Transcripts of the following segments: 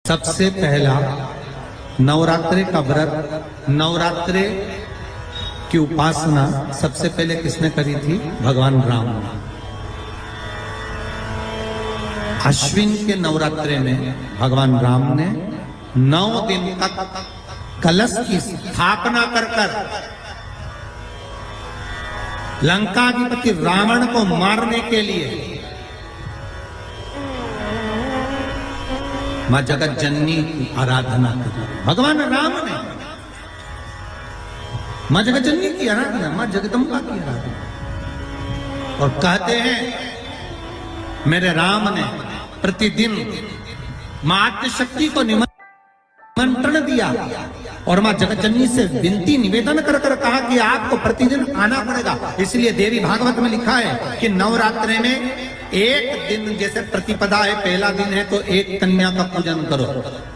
सबसे पहला नवरात्रे का व्रत, नवरात्रे की उपासना सबसे पहले किसने करी थी? भगवान राम। अश्विन के नवरात्रे में भगवान राम ने 9 दिन तक कलश की स्थापना कर लंकाधिपति रावण को मारने के लिए मां जगत जननी की आराधना की। भगवान राम ने मां जगत जननी की आराधना, मां जगदम्बा की आराधना। और कहते हैं मेरे राम ने प्रतिदिन मां आद्यशक्ति को निमंत्रण दिया और मां जगत जननी से विनती निवेदन कर कहा कि आपको प्रतिदिन आना पड़ेगा। इसलिए देवी भागवत में लिखा है कि नवरात्रे में एक दिन, जैसे प्रतिपदा है, पहला दिन है तो 1 कन्या का पूजन करो,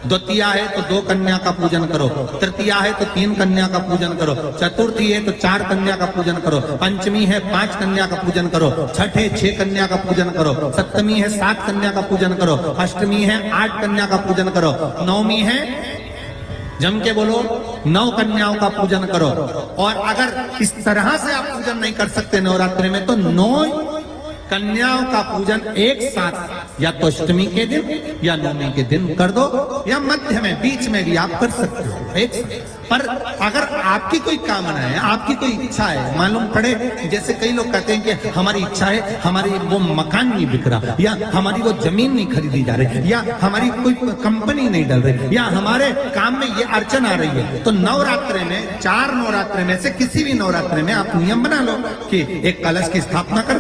द्वितीया है तो 2 कन्या का पूजन करो, तृतीया है तो 3 कन्या का पूजन करो, चतुर्थी है तो 4 कन्या का पूजन करो, पंचमी है 5 कन्या का पूजन करो, छठ है 6 कन्या का पूजन करो, सप्तमी है 7 कन्या का पूजन करो, अष्टमी है 8 कन्या का पूजन करो, नवमी है, जम के बोलो, 9 कन्याओं का पूजन करो। और अगर इस तरह से आप पूजन नहीं कर सकते नवरात्रि में तो 9 कन्याओं का पूजन एक साथ या तो अष्टमी के दिन या नवमी के दिन कर दो, या मध्य में, बीच में भी आप कर सकते हो एक साथ। पर अगर आपकी कोई कामना है, आपकी कोई इच्छा है, मालूम पड़े, जैसे कई लोग कहते हैं कि हमारी इच्छा है, हमारी वो मकान नहीं बिक रहा, या हमारी वो जमीन नहीं खरीदी जा रही, या हमारी कोई कंपनी नहीं डल रही, या हमारे काम में ये अड़चन आ रही है, तो नवरात्रे में, 4 नवरात्रे में से किसी भी नवरात्रे में आप नियम बना लो कि एक कलश की स्थापना कर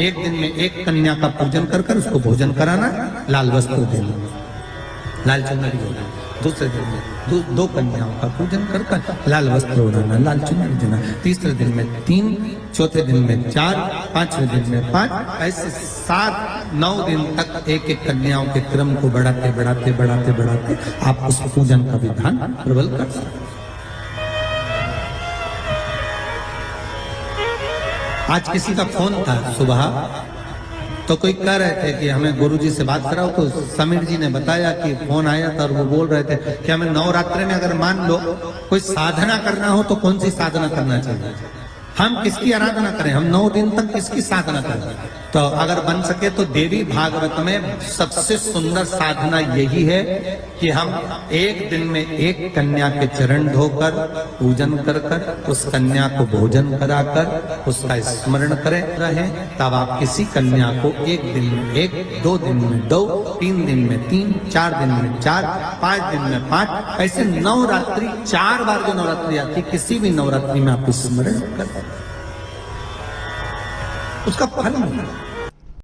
एक दिन में 1 कन्या का पूजन कर उसको भोजन कराना, लाल वस्त्र देना, लाल चुनरी देना, दूसरे दिन में 2 कन्याओं का पूजन कर लाल वस्त्र ओढ़ाना, लाल चुनरी देना, तीसरे दिन में 3, चौथे दिन में 4, 5वें दिन में 5, ऐसे 7-9 दिन तक एक कन्याओं के क्रम को बढ़ाते आप उस पूजन का विधान प्रबल कर सकते। आज किसी का फोन था सुबह, तो कोई कह रहे थे कि हमें गुरुजी से बात कराओ, तो समीर जी ने बताया कि फोन आया था और वो बोल रहे थे कि हमें नवरात्रि में अगर मान लो कोई साधना करना हो तो कौन सी साधना करना चाहिए, हम किसकी आराधना करें, हम 9 दिन तक किसकी साधना करें। तो अगर बन सके तो देवी भागवत में सबसे सुंदर साधना यही है कि हम एक दिन में 1 कन्या के चरण धोकर पूजन कर उस कन्या को भोजन कराकर उसका स्मरण करें रहे। तब आप किसी कन्या को 1 दिन में 1, 2 दिन में 2, 3 दिन में 3, 4 दिन में 4, 5 दिन में 5, ऐसे नवरात्रि 4 बार जो नवरात्रि आती, किसी भी नवरात्रि में आप स्मरण करें, उसका फल मिलेगा।